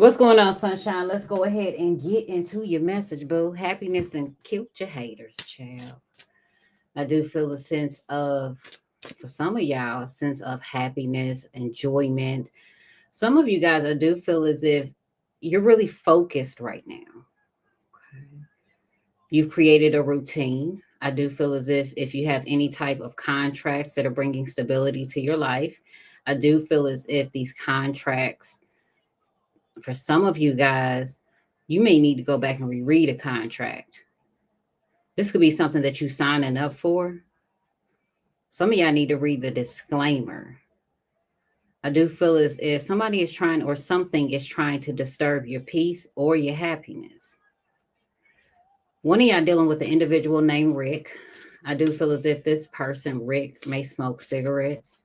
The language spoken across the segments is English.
What's going on, sunshine? Let's go ahead and get into your message, boo. Happiness and killed your haters, child. I do feel a sense of, for some of y'all, a sense of happiness, enjoyment. Some of you guys, I do feel as if you're really focused right now. Okay. You've created a routine. I do feel as if you have any type of contracts that are bringing stability to your life, I do feel as if these contracts, for some of you guys, you may need to go back and reread a contract. This could be something that you signing up for. Some of y'all need to read the disclaimer. I do feel as if somebody is trying or something is trying to disturb your peace or your happiness. One of y'all dealing with an individual named Rick. I do feel as if this person, Rick, may smoke cigarettes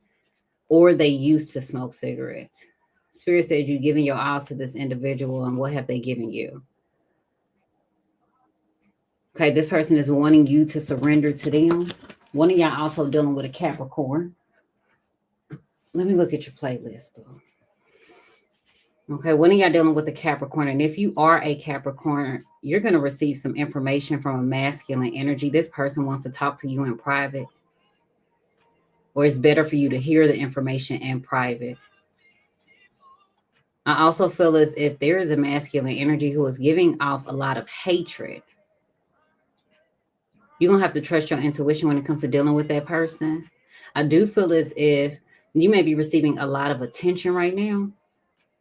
or they used to smoke cigarettes. Spirit says you're giving your all to this individual, and what have they given you? Okay, this person is wanting you to surrender to them. One of y'all also dealing with a Capricorn. Let me look at your playlist, boo. Okay, one of y'all dealing with a Capricorn, and if you are a Capricorn, you're going to receive some information from a masculine energy. This person wants to talk to you in private, or it's better for you to hear the information in private. I also feel as if there is a masculine energy who is giving off a lot of hatred. You're going to have to trust your intuition when it comes to dealing with that person. I do feel as if you may be receiving a lot of attention right now.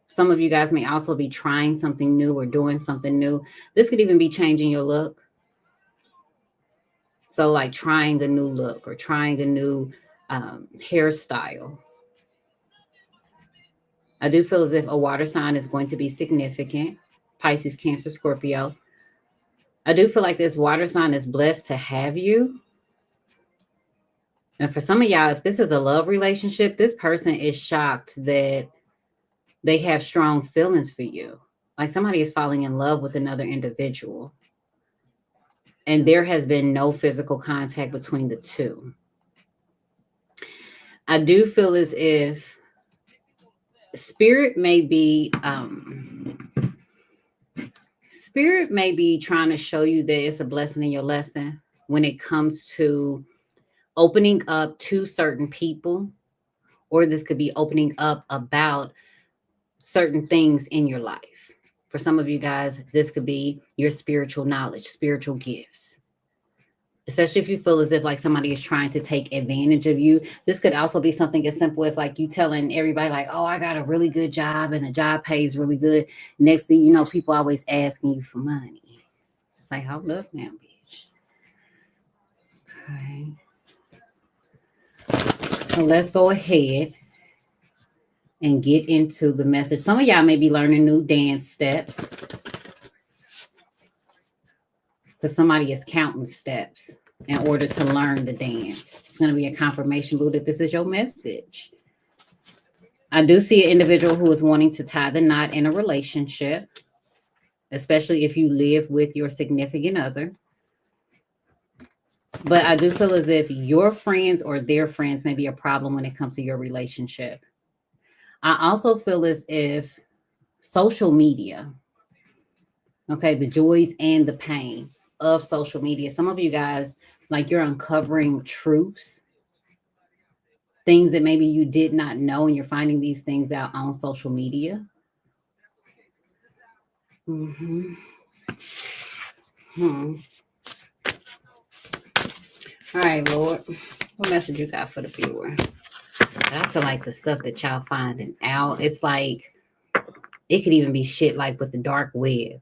Some of you guys may also be trying something new or doing something new. This could even be changing your look. So like trying a new look or trying a new hairstyle. I do feel as if a water sign is going to be significant. Pisces, Cancer, Scorpio. I do feel like this water sign is blessed to have you. And for some of y'all, if this is a love relationship, this person is shocked that they have strong feelings for you. Like somebody is falling in love with another individual. And there has been no physical contact between the two. I do feel as if spirit may be trying to show you that it's a blessing in your lesson when it comes to opening up to certain people, or this could be opening up about certain things in your life. For some of you guys, this could be your spiritual knowledge, spiritual gifts. Especially if you feel as if like somebody is trying to take advantage of you. This could also be something as simple as like you telling everybody like, oh, I got a really good job and the job pays really good. Next thing you know, people always asking you for money. It's like, hold up now, bitch. Okay. So let's go ahead and get into the message. Some of y'all may be learning new dance steps because somebody is counting steps in order to learn the dance. It's going to be a confirmation, boo, that this is your message. I do see an individual who is wanting to tie the knot in a relationship, especially if you live with your significant other. But I do feel as if your friends or their friends may be a problem when it comes to your relationship. I also feel as if social media, okay, the joys and the pain of social media. Some of you guys, like you're uncovering truths, things that maybe you did not know, and you're finding these things out on social media. All right, Lord, what message you got for the viewer? I feel like the stuff that y'all finding out, it's like, it could even be shit like with the dark web.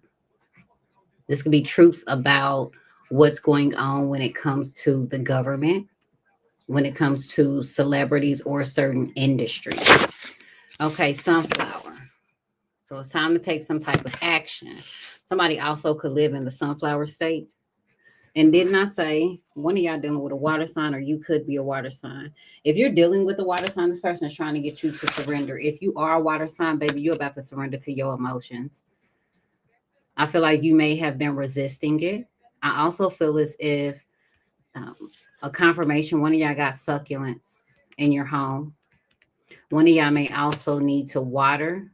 This could be truths about what's going on when it comes to the government, when it comes to celebrities or certain industries. Okay, sunflower. So it's time to take some type of action. Somebody also could live in the sunflower state. And didn't I say one of y'all dealing with a water sign, or you could be a water sign? If you're dealing with a water sign, this person is trying to get you to surrender. If you are a water sign, baby, you're about to surrender to your emotions. I feel like you may have been resisting it. I also feel as if a confirmation, one of y'all got succulents in your home. One of y'all may also need to water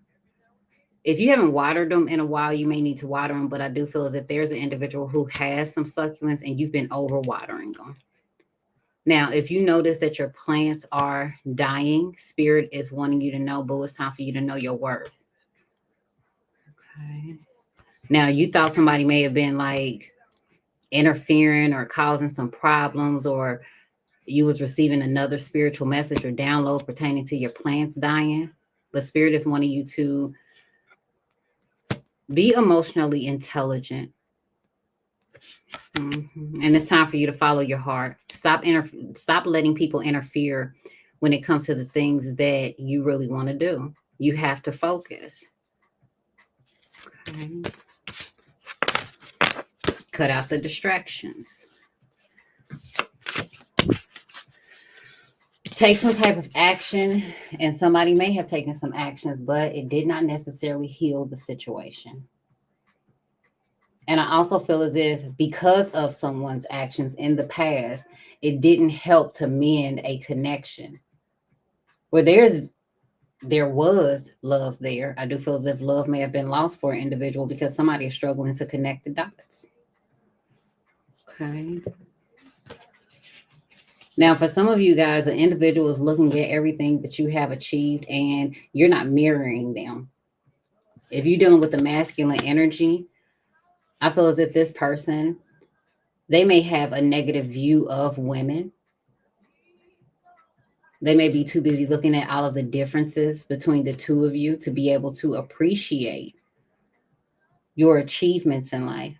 If you haven't watered them in a while, you may need to water them. But I do feel as if there's an individual who has some succulents and you've been over watering them. Now, if you notice that your plants are dying, spirit is wanting you to know, boo, it's time for you to know your worth. Okay. Now, you thought somebody may have been like interfering or causing some problems, or you was receiving another spiritual message or download pertaining to your plants dying. But spirit is wanting you to be emotionally intelligent. And it's time for you to follow your heart. Stop letting people interfere when it comes to the things that you really want to do. You have to focus. Okay. Cut out the distractions. Take some type of action, and somebody may have taken some actions, but it did not necessarily heal the situation. And I also feel as if because of someone's actions in the past, it didn't help to mend a connection. Where there was love there, I do feel as if love may have been lost for an individual because somebody is struggling to connect the dots. Okay. Now, for some of you guys, an individual is looking at everything that you have achieved and you're not mirroring them. If you're dealing with the masculine energy, I feel as if this person, they may have a negative view of women. They may be too busy looking at all of the differences between the two of you to be able to appreciate your achievements in life.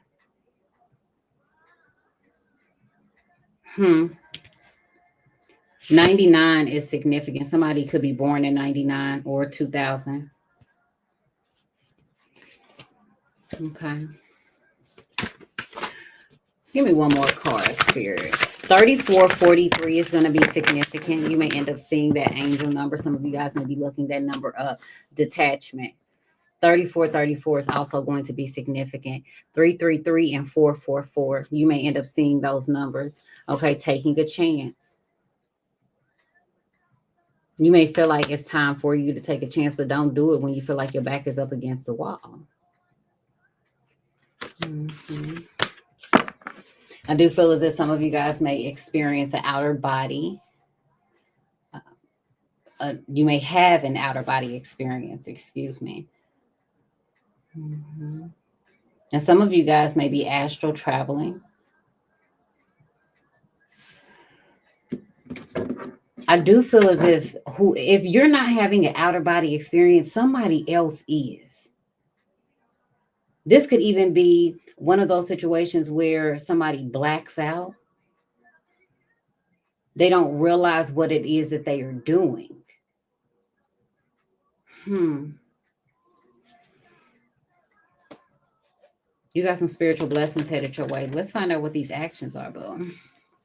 99 is significant. Somebody could be born in 99 or 2000. Okay. Give me one more card, Spirit. 3443 is going to be significant. You may end up seeing that angel number. Some of you guys may be looking that number up. Detachment. 3434 is also going to be significant. 333 and 444. You may end up seeing those numbers. Okay, taking a chance. You may feel like it's time for you to take a chance, but don't do it when you feel like your back is up against the wall. I do feel as if some of you guys may experience an outer body. You may have an outer body experience, excuse me. And some of you guys may be astral traveling. I do feel as if you're not having an outer body experience, somebody else is. This could even be one of those situations where somebody blacks out. They don't realize what it is that they are doing. You got some spiritual blessings headed your way. Let's find out what these actions are, boo.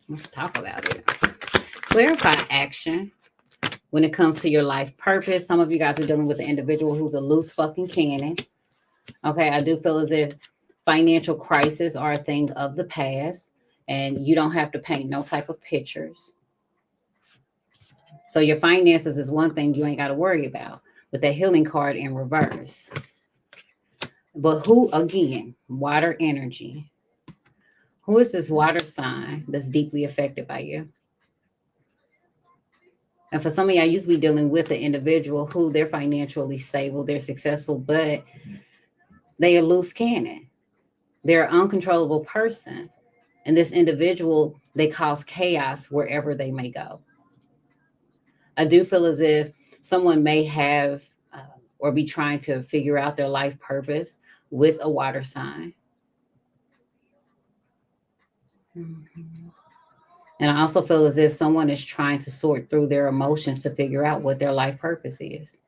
Let's talk about it. Clarify action when it comes to your life purpose. Some of you guys are dealing with an individual who's a loose fucking cannon. Okay, I do feel as if financial crises are a thing of the past, and you don't have to paint no type of pictures. So your finances is one thing you ain't got to worry about with that healing card in reverse. But who, again, water energy. Who is this water sign that's deeply affected by you? And for some of y'all, you could be dealing with an individual who they're financially stable, they're successful, but they are loose cannon. They're an uncontrollable person. And this individual, they cause chaos wherever they may go. I do feel as if someone may have or be trying to figure out their life purpose with a water sign. And I also feel as if someone is trying to sort through their emotions to figure out what their life purpose is.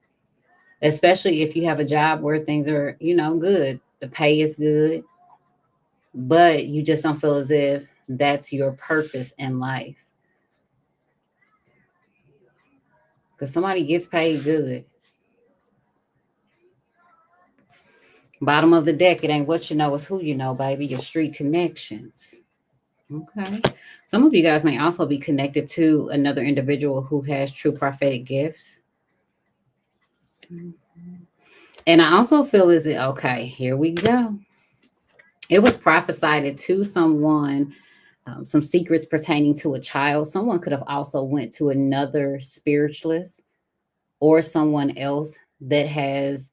Especially if you have a job where things are, good. The pay is good, but you just don't feel as if that's your purpose in life. Because somebody gets paid good. Bottom of the deck, it ain't what you know, it's who you know, baby. Your street connections. Okay. Some of you guys may also be connected to another individual who has true prophetic gifts. And I also feel is it okay? Here we go. It was prophesied to someone some secrets pertaining to a child. Someone could have also went to another spiritualist or someone else that has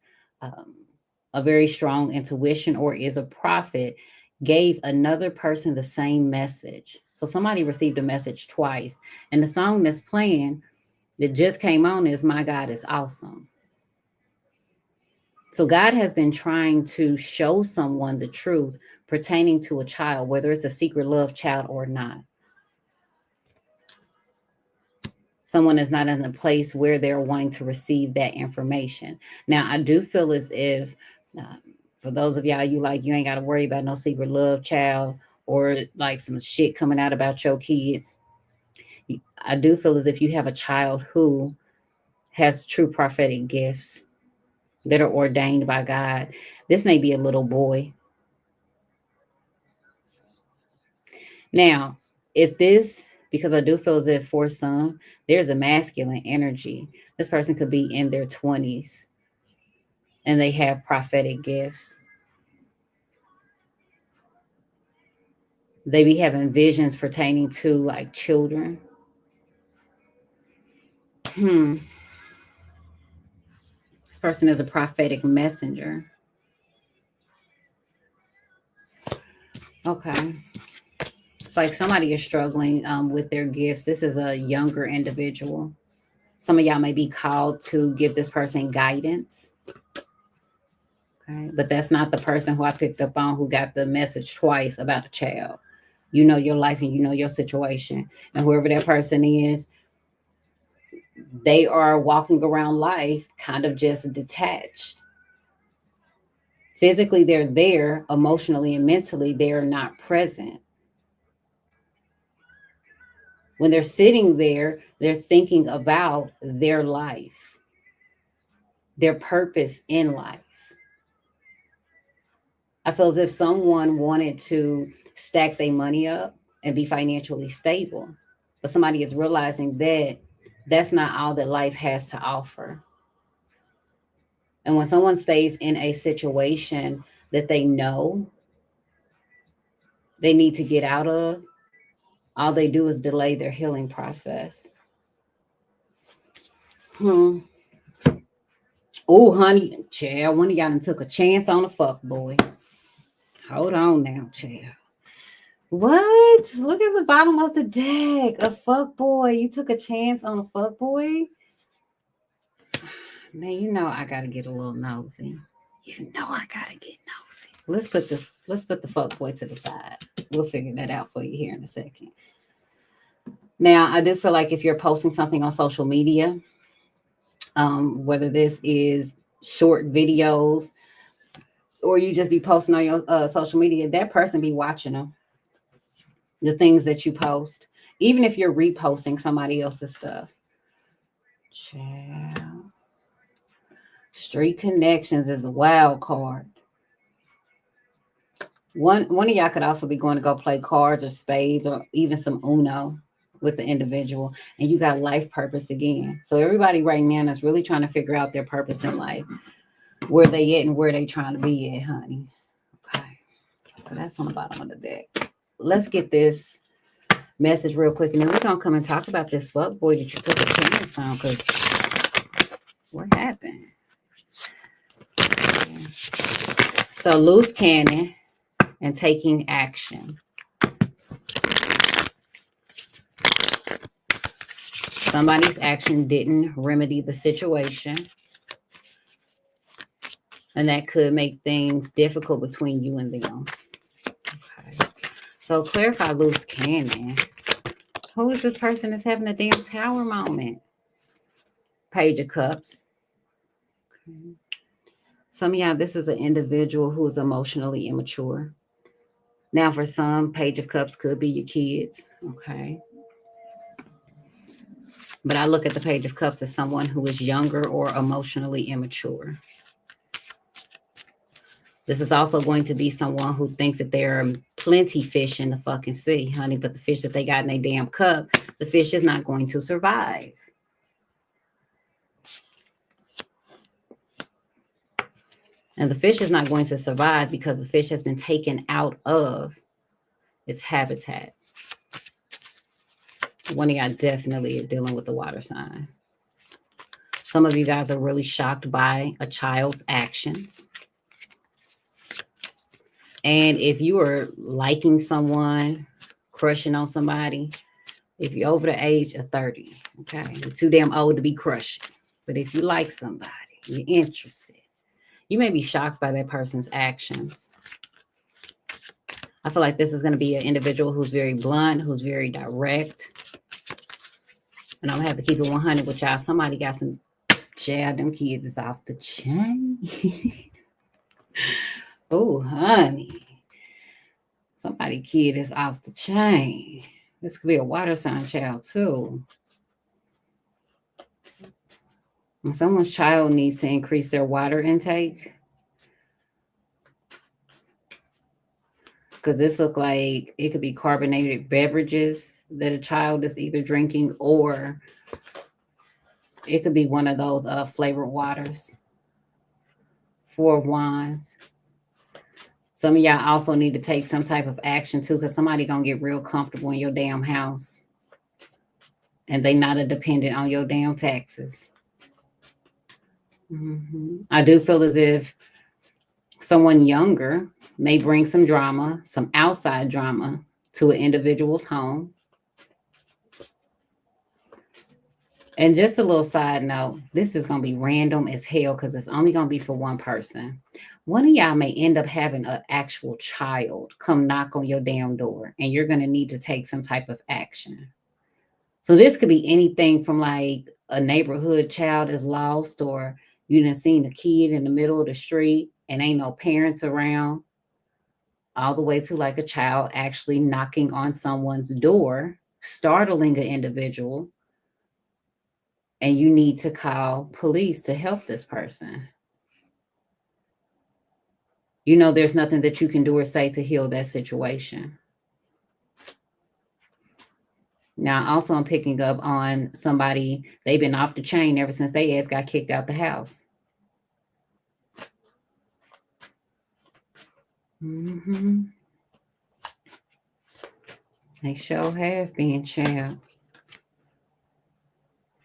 a very strong intuition or is a prophet, gave another person the same message. So somebody received a message twice. And the song that's playing that just came on is My God is Awesome. So God has been trying to show someone the truth pertaining to a child, whether it's a secret love child or not. Someone is not in a place where they're wanting to receive that information. Now, I do feel as if uh, for those of y'all you ain't got to worry about no secret love child or like some shit coming out about your kids. I do feel as if you have a child who has true prophetic gifts that are ordained by God. This may be a little boy. Now, if this, because I do feel as if for some, there's a masculine energy. This person could be in their 20s and they have prophetic gifts. They be having visions pertaining to like children. This person is a prophetic messenger. Okay. It's like somebody is struggling with their gifts. This is a younger individual. Some of y'all may be called to give this person guidance. Okay. But that's not the person who I picked up on who got the message twice about a child. You know your life and you know your situation. And whoever that person is, they are walking around life kind of just detached. Physically, they're there. Emotionally and mentally, they're not present. When they're sitting there, they're thinking about their life, their purpose in life. I feel as if someone wanted to stack their money up and be financially stable, but somebody is realizing that that's not all that life has to offer. And when someone stays in a situation that they know they need to get out of, all they do is delay their healing process. Oh, honey, child, one of y'all done took a chance on a fuck boy. Hold on now, child. What? Look at the bottom of the deck. A fuck boy. You took a chance on a fuck boy? Man, you know I gotta get a little nosy. You know I gotta get nosy. Let's put the fuck boy to the side. We'll figure that out for you here in a second. Now, I do feel like if you're posting something on social media, whether this is short videos or you just be posting on your social media, that person be watching them, the things that you post, even if you're reposting somebody else's stuff. Child. Street connections is a wild card. One of y'all could also be going to go play cards or spades or even some Uno with the individual, and you got life purpose again. So everybody right now is really trying to figure out their purpose in life, where they at and where they trying to be at, honey. Okay, so that's on the bottom of the deck. Let's get this message real quick, and then we're gonna come and talk about this fuck boy that you took a chance on. Because what happened? Okay. So loose cannon and taking action. Somebody's action didn't remedy the situation, and that could make things difficult between you and them. Okay. So clarify loose cannon. Who is this person that's having a damn tower moment? Page of Cups. Okay. Some of y'all, this is an individual who is emotionally immature. Now, for some, Page of Cups could be your kids. Okay. But I look at the Page of Cups as someone who is younger or emotionally immature. This is also going to be someone who thinks that there are plenty fish in the fucking sea, honey, but the fish that they got in their damn cup, the fish is not going to survive. And the fish is not going to survive because the fish has been taken out of its habitat. One of y'all definitely are dealing with the water sign. Some of you guys are really shocked by a child's actions. And if you are liking someone, crushing on somebody, if you're over the age of 30, okay, you're too damn old to be crushing. But if you like somebody, you're interested, you may be shocked by that person's actions. I feel like this is going to be an individual who's very blunt, who's very direct. And I'm going to have to keep it 100 with y'all. Somebody got some, child, them kids is off the chain. Oh, honey. Somebody kid is off the chain. This could be a water sign child too. And someone's child needs to increase their water intake. Because this look like it could be carbonated beverages that a child is either drinking, or it could be one of those flavored waters. 4 of Wands. Some of y'all also need to take some type of action too, because somebody gonna get real comfortable in your damn house. And they not a dependent on your damn taxes. I do feel as if someone younger may bring some drama, some outside drama to an individual's home. And just a little side note, this is going to be random as hell because it's only going to be for one person. One of y'all may end up having an actual child come knock on your damn door, and you're going to need to take some type of action. So this could be anything from like a neighborhood child is lost, or you done seen a kid in the middle of the street and ain't no parents around, all the way to like a child actually knocking on someone's door, startling an individual, and you need to call police to help this person. You know, there's nothing that you can do or say to heal that situation. Now, also, I'm picking up on somebody, they've been off the chain ever since they ass got kicked out the house. They sure have been, child.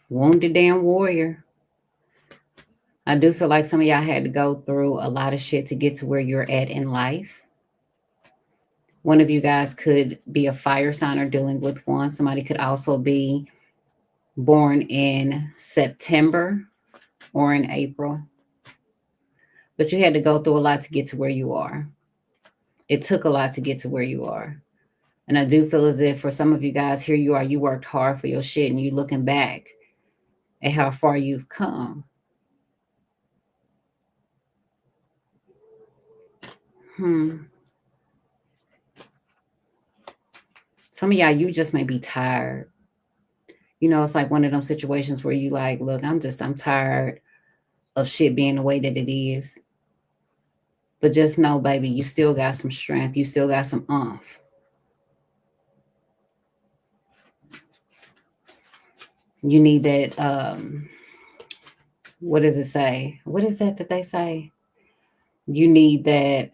Wounded damn warrior. I do feel like some of y'all had to go through a lot of shit to get to where you're at in life. One of you guys could be a fire sign or dealing with one. Somebody could also be born in September or in April. But you had to go through a lot to get to where you are. It took a lot to get to where you are. And I do feel as if for some of you guys, here you are, you worked hard for your shit, and you looking back at how far you've come. Some of y'all, you just may be tired. You know, it's like one of them situations where you like, look, I'm tired of shit being the way that it is. But just know, baby, you still got some strength. You still got some oomph. You need that, what does it say? What is that they say? You need that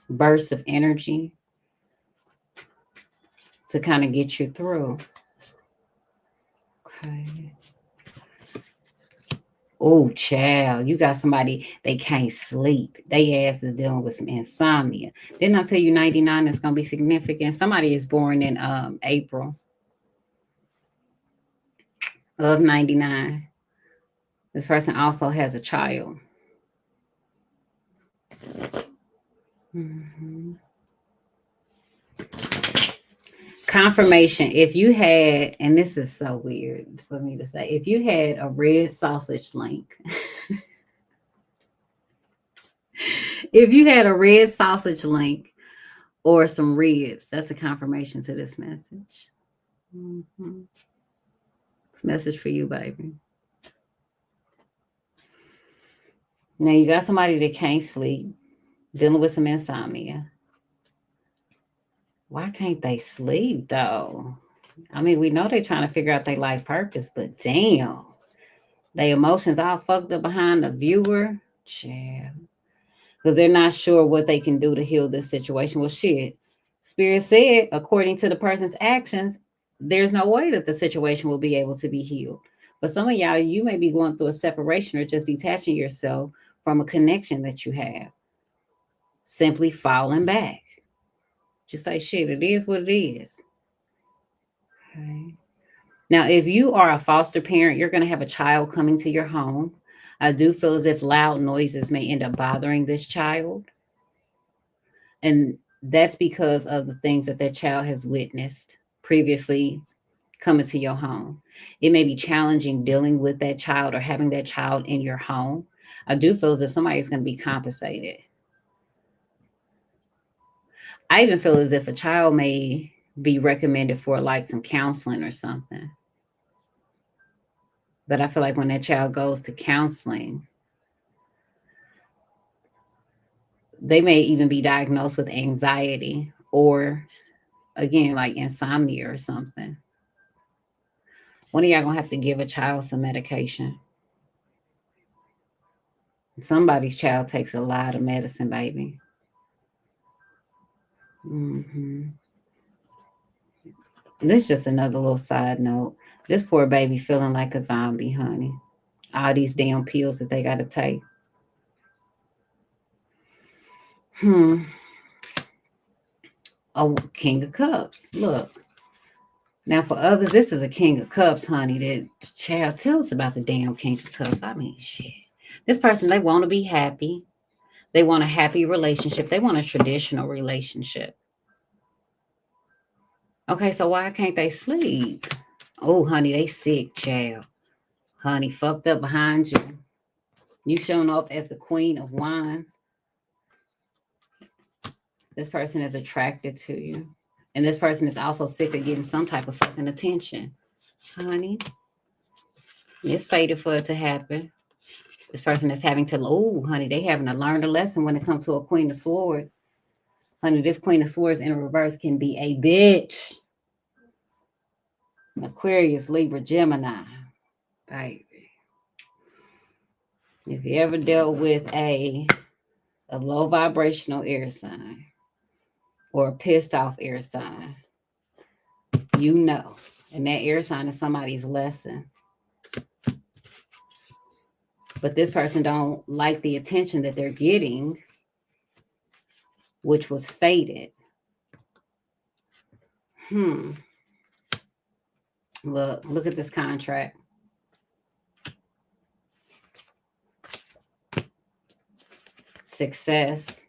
burst of energy to kind of get you through. Okay. Oh, child, you got somebody, they can't sleep. They ass is dealing with some insomnia. Didn't I tell you 99 is going to be significant? Somebody is born in April of 99. This person also has a child. Confirmation. If you had, and this is so weird for me to say, if you had a red sausage link, if you had a red sausage link or some ribs, that's a confirmation to this message. This message for you, baby. Now you got somebody that can't sleep, dealing with some insomnia. Why can't they sleep though? I mean, we know they're trying to figure out their life purpose, but damn, their emotions all fucked up behind the viewer. Child. Because they're not sure what they can do to heal this situation. Well, shit. Spirit said, according to the person's actions, there's no way that the situation will be able to be healed. But some of y'all, you may be going through a separation or just detaching yourself from a connection that you have. Simply falling back. Just say, shit, it is what it is. Okay. Now, if you are a foster parent, you're going to have a child coming to your home. I do feel as if loud noises may end up bothering this child. And that's because of the things that that child has witnessed previously coming to your home. It may be challenging dealing with that child or having that child in your home. I do feel as if somebody's going to be compensated. I even feel as if a child may be recommended for like some counseling or something. But I feel like when that child goes to counseling, they may even be diagnosed with anxiety or, again, like insomnia or something. One of y'all gonna have to give a child some medication. Somebody's child takes a lot of medicine, baby. This is just another little side note. This poor baby feeling like a zombie, honey. All these damn pills that they got to take. Oh, King of Cups. Look. Now, for others, this is a King of Cups, honey. That child, tell us about the damn King of Cups. I mean, shit. This person, they want to be happy. They want a happy relationship. They want a traditional relationship. Okay, so why can't they sleep? Oh, honey, they sick, child. Honey, fucked up behind you. You showing up as the Queen of Wands. This person is attracted to you. And this person is also sick of getting some type of fucking attention. Honey, it's fated for it to happen. This person is having to, oh, honey, they having to learn a lesson when it comes to a Queen of Swords. Honey, this Queen of Swords in reverse can be a bitch. Aquarius, Libra, Gemini. Baby. If you ever dealt with a low vibrational air sign or a pissed off air sign, you know. And that air sign is somebody's lesson. But this person don't like the attention that they're getting, which was fated. Look at this contract. Success.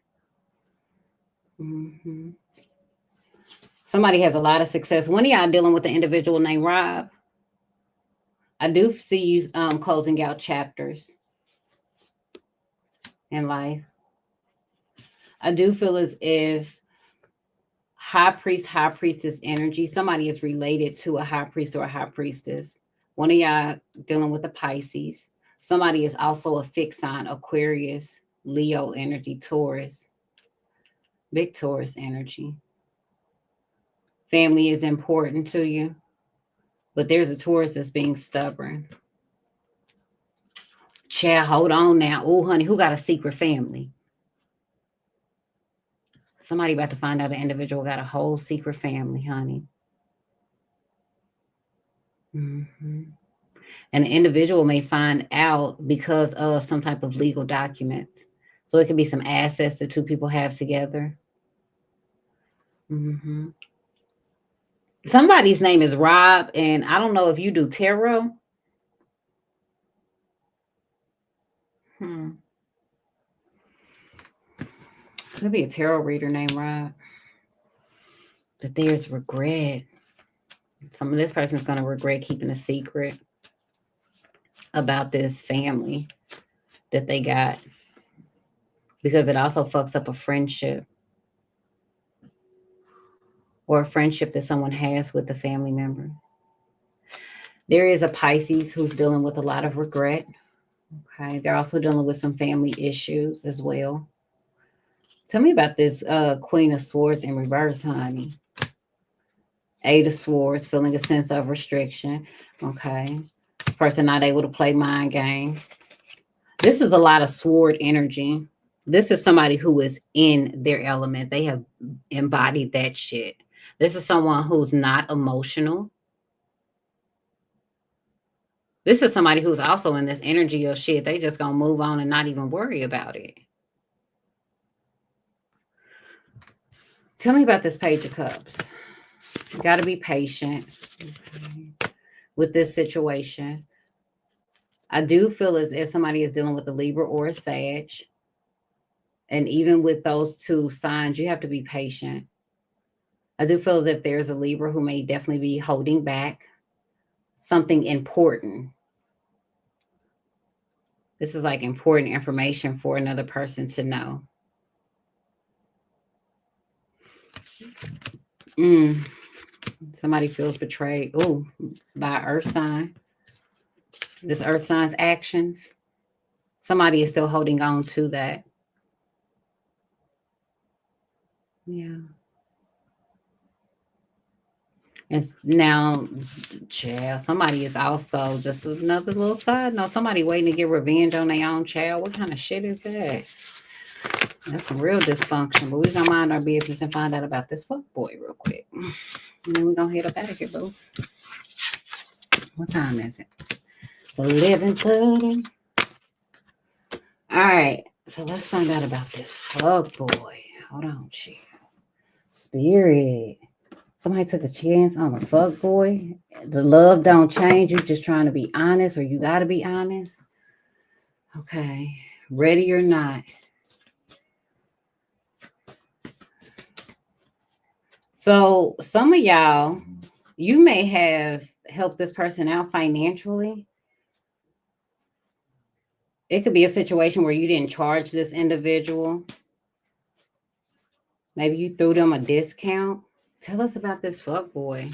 Somebody has a lot of success. One of y'all dealing with an individual named Rob. I do see you closing out chapters in life. I do feel as if high priest, high priestess energy, somebody is related to a high priest or a high priestess. One of y'all dealing with a Pisces. Somebody is also a fixed sign, Aquarius, Leo energy, Taurus, big Taurus energy. Family is important to you, but there's a Taurus that's being stubborn. Child, hold on now. Oh, honey, who got a secret family? Somebody about to find out an individual got a whole secret family, honey. And an individual may find out because of some type of legal documents. So it could be some assets that two people have together. Somebody's name is Rob, and I don't know if you do tarot. Could be a tarot reader named Rob. But there's regret. Some of this person's going to regret keeping a secret about this family that they got, because it also fucks up a friendship or a friendship that someone has with a family member. There is a Pisces who's dealing with a lot of regret. Okay, they're also dealing with some family issues as well. Tell me about this Queen of Swords in reverse, honey. Eight of Swords, feeling a sense of restriction. Okay. Person not able to play mind games. This is a lot of sword energy. This is somebody who is in their element. They have embodied that shit. This is someone who's not emotional. This is somebody who's also in this energy of shit. They just gonna move on and not even worry about it. Tell me about this Page of Cups. You got to be patient with this situation. I do feel as if somebody is dealing with a Libra or a Sag. And even with those two signs, you have to be patient. I do feel as if there's a Libra who may definitely be holding back something important. This is like important information for another person to know. Somebody feels betrayed. Oh, by Earth sign. This Earth sign's actions. Somebody is still holding on to that. Yeah. And now, child, somebody is also just another little side note. Somebody waiting to get revenge on their own child. What kind of shit is that? That's some real dysfunction. But we're gonna mind our business and find out about this fuck boy real quick. And then we're gonna head up out of here, boo. What time is it? It's 11:30. All right. So let's find out about this fuck boy. Hold on, chill. Spirit. Somebody took a chance on a fuck boy. The love don't change. You just trying to be honest, or you got to be honest. Okay. Ready or not. So some of y'all, you may have helped this person out financially. It could be a situation where you didn't charge this individual. Maybe you threw them a discount. Tell us about this fuck boy.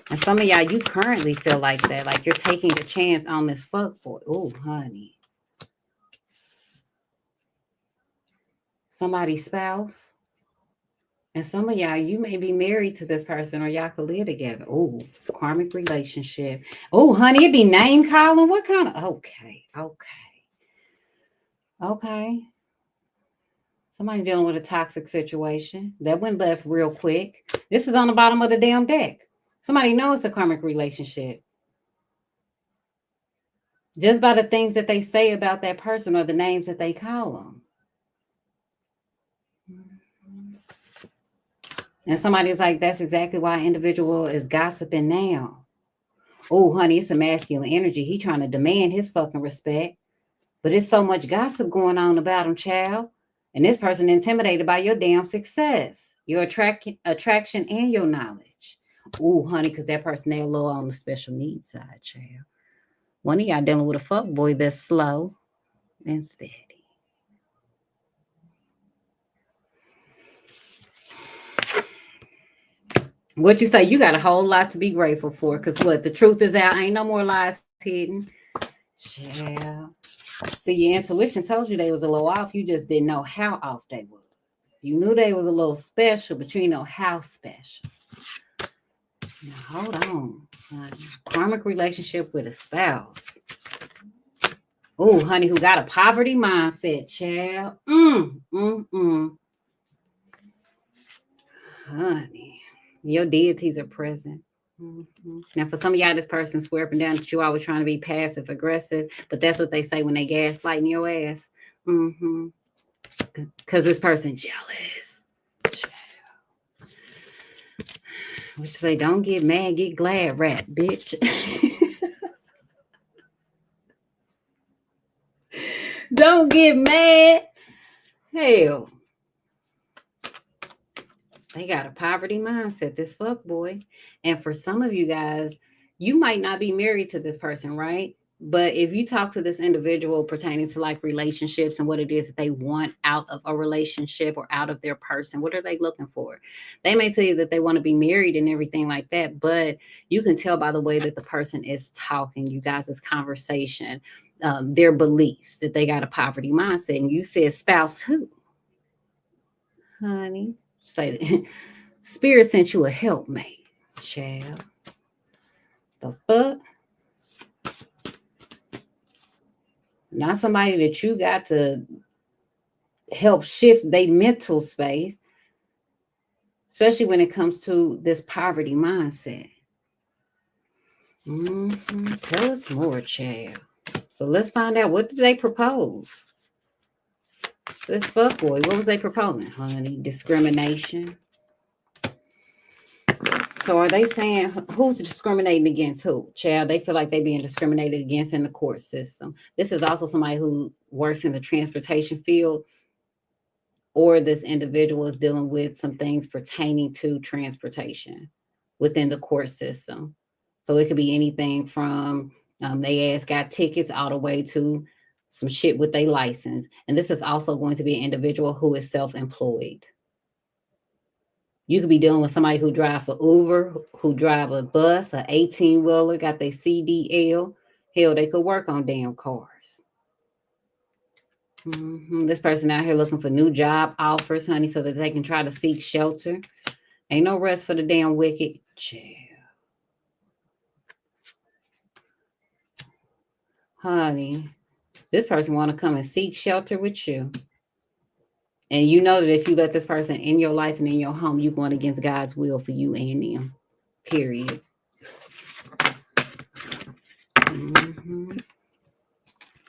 And some of y'all, you currently feel like that. Like you're taking a chance on this fuck boy. Oh, honey. Somebody's spouse. And some of y'all, you may be married to this person or y'all could live together. Oh, karmic relationship. Oh, honey, it be name calling. What kind of... Okay. Somebody dealing with a toxic situation. That went left real quick. This is on the bottom of the damn deck. Somebody knows it's a karmic relationship. Just by the things that they say about that person or the names that they call them. And somebody's like, that's exactly why an individual is gossiping now. Oh, honey, it's a masculine energy. He trying to demand his fucking respect. But it's so much gossip going on about him, child. And this person intimidated by your damn success, your attraction, and your knowledge. Oh, honey, because that person, they're a little on the special needs side, child. One of y'all dealing with a fuck boy that's slow and steady. What you say? You got a whole lot to be grateful for. Because what? The truth is out. Ain't no more lies hidden. Yeah. See, your intuition told you they was a little off. You just didn't know how off they was. You knew they was a little special, but you didn't know how special. Now, hold on. Karmic relationship with a spouse. Oh, honey, who got a poverty mindset, child. Honey, your deities are present. Now, for some of y'all, this person swear up and down that you always trying to be passive aggressive, but that's what they say when they gaslighting your ass. Because this person jealous. What you say? Don't get mad, get glad, rat, bitch. Don't get mad. Hell. They got a poverty mindset, this fuck boy. And for some of you guys, you might not be married to this person, right? But if you talk to this individual pertaining to like relationships and what it is that they want out of a relationship or out of their person, what are they looking for? They may tell you that they want to be married and everything like that, but you can tell by the way that the person is talking, you guys' conversation, their beliefs, that they got a poverty mindset. And you said spouse who? Honey. Say that. Spirit sent you a helpmate, child. The fuck? not somebody that you got to help shift their mental space, especially when it comes to this poverty mindset. Tell us more, child. So let's find out, what did they propose? This fuckboy, what was they proposing, honey? Discrimination. So are they saying who's discriminating against who? Child, they feel like they being discriminated against in the court system. This is also somebody who works in the transportation field, or this individual is dealing with some things pertaining to transportation within the court system. So it could be anything from they ass got tickets all the way to some shit with their license. And this is also going to be an individual who is self-employed. You could be dealing with somebody who drive for Uber, who drive a bus, an 18-wheeler, got their CDL. Hell, they could work on damn cars. This person out here looking for new job offers, honey, so that they can try to seek shelter. Ain't no rest for the damn wicked. Chill. Honey, this person want to come and seek shelter with you. And you know that if you let this person in your life and in your home, you're going against God's will for you and them. Period.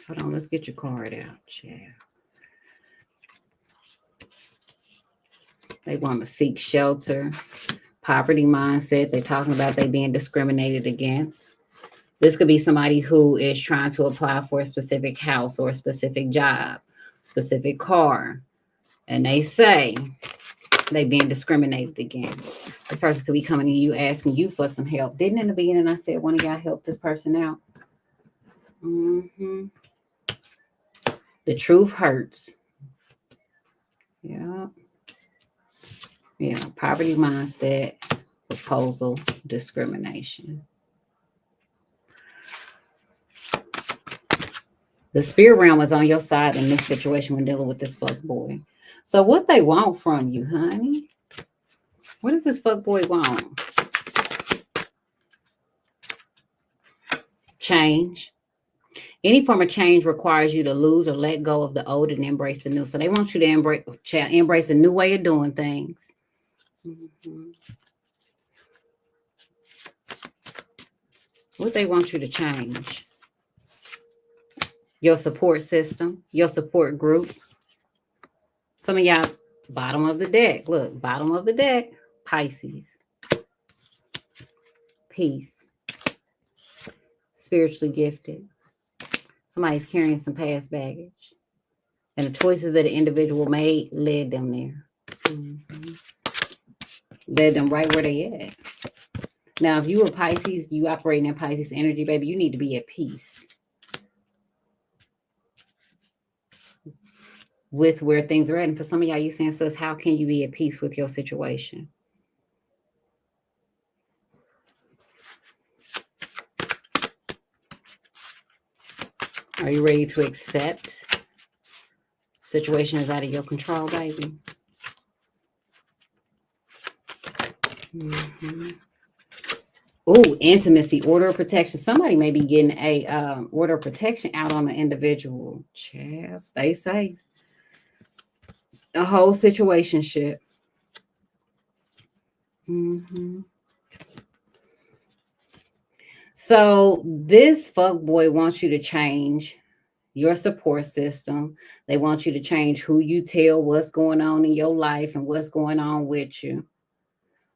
Hold on, let's get your card out, child. They want to seek shelter. Poverty mindset. They're talking about they being discriminated against. This could be somebody who is trying to apply for a specific house or a specific job, specific car. And they say they being discriminated against. This person could be coming to you asking you for some help. Didn't in the beginning I said one of y'all help this person out? The truth hurts. Yeah. Poverty mindset, proposal, discrimination. The spirit realm is on your side in this situation when dealing with this fuck boy. So what they want from you, honey? What does this fuck boy want? Change. Any form of change requires you to lose or let go of the old and embrace the new. So they want you to embrace a new way of doing things. What they want you to change? Your support system, your support group. Some of y'all, bottom of the deck. Look, bottom of the deck, Pisces. Peace. Spiritually gifted. Somebody's carrying some past baggage. And the choices that the individual made led them there. Led them right where they at. Now, if you were Pisces, you operating in Pisces energy, baby, you need to be at peace with where things are at. And for some of y'all, you saying, sis, how can you be at peace with your situation? Are you ready to accept situation is out of your control, baby? Ooh, intimacy, order of protection. Somebody may be getting a order of protection out on an individual. Child, stay safe. A whole situationship. So this fuckboy wants you to change your support system. They want you to change who you tell what's going on in your life and what's going on with you.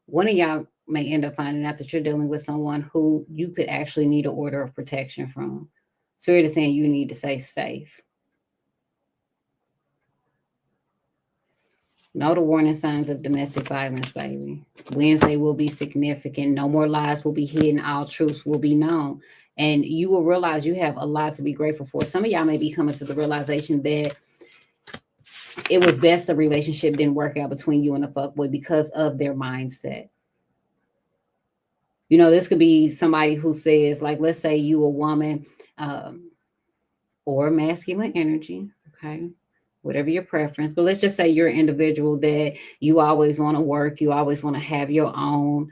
One of y'all may end up finding out that you're dealing with someone who you could actually need an order of protection from. Spirit is saying you need to stay safe. Know the warning signs of domestic violence, baby. Wednesday will be significant. No more lies will be hidden. All truths will be known. And you will realize you have a lot to be grateful for. Some of y'all may be coming to the realization that it was best the relationship didn't work out between you and the fuckboy because of their mindset. You know, this could be somebody who says, like, let's say you a woman or masculine energy, okay? Whatever your preference, but let's just say you're an individual that you always want to work, you always want to have your own,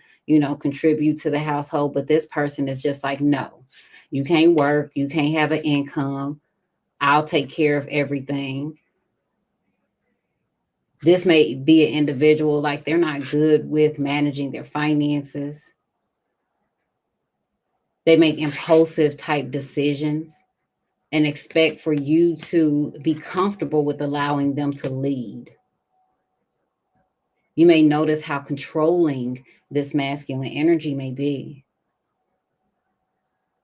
contribute to the household, but this person is just like, no, you can't work, you can't have an income, I'll take care of everything. This may be an individual like they're not good with managing their finances. They make impulsive type decisions and expect for you to be comfortable with allowing them to lead. You may notice how controlling this masculine energy may be.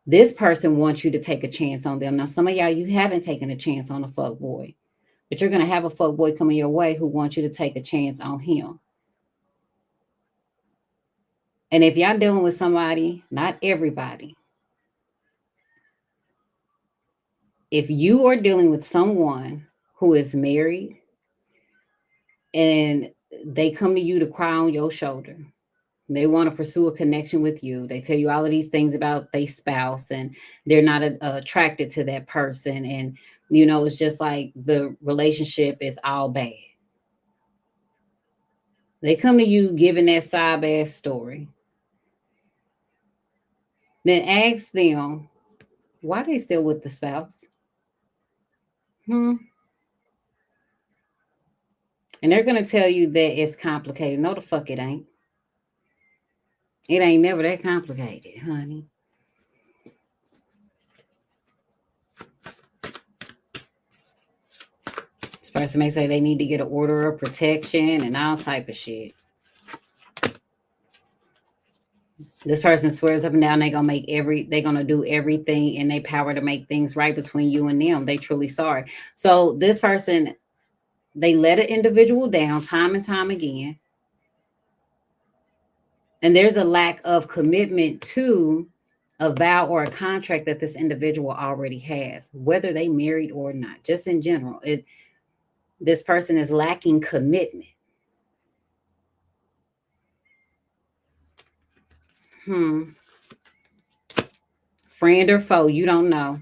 This person wants you to take a chance on them. Now, some of y'all, you haven't taken a chance on a fuck boy, but you're going to have a fuck boy coming your way who wants you to take a chance on him. And if y'all dealing with somebody, not everybody, if you are dealing with someone who is married and they come to you to cry on your shoulder, they want to pursue a connection with you, they tell you all of these things about their spouse and they're not attracted to that person, and it's just like the relationship is all bad. They come to you giving that sob ass story. Then ask them why they still with the spouse. And they're going to tell you that it's complicated. No, the fuck it ain't. It ain't never that complicated, honey. This person may say they need to get an order of protection and all type of shit. This person swears up and down they're gonna do everything in their power to make things right between you and them. They truly sorry. So this person, they let an individual down time and time again. And there's a lack of commitment to a vow or a contract that this individual already has, whether they married or not. Just in general, this person is lacking commitment. Friend or foe, you don't know.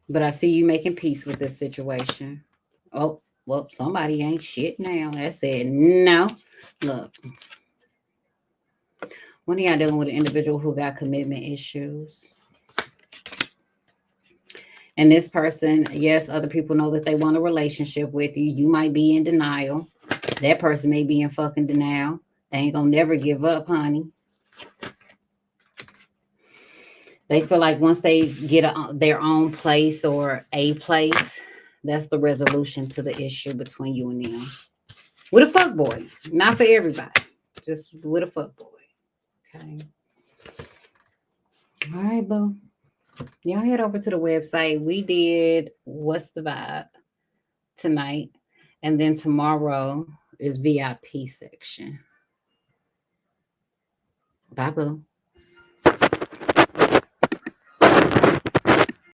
But I see you making peace with this situation. Oh, well, somebody ain't shit now. That said, no. Look. When are y'all dealing with an individual who got commitment issues? And this person, yes, other people know that they want a relationship with you. You might be in denial. That person may be in fucking denial. They ain't gonna never give up, honey. They feel like once they get their own place or a place, that's the resolution to the issue between you and them. With a fuck boy. Not for everybody. Just with a fuck boy. Okay. All right, boo. Y'all head over to the website. We did What's the Vibe tonight. And then tomorrow is VIP section. Bye, boo.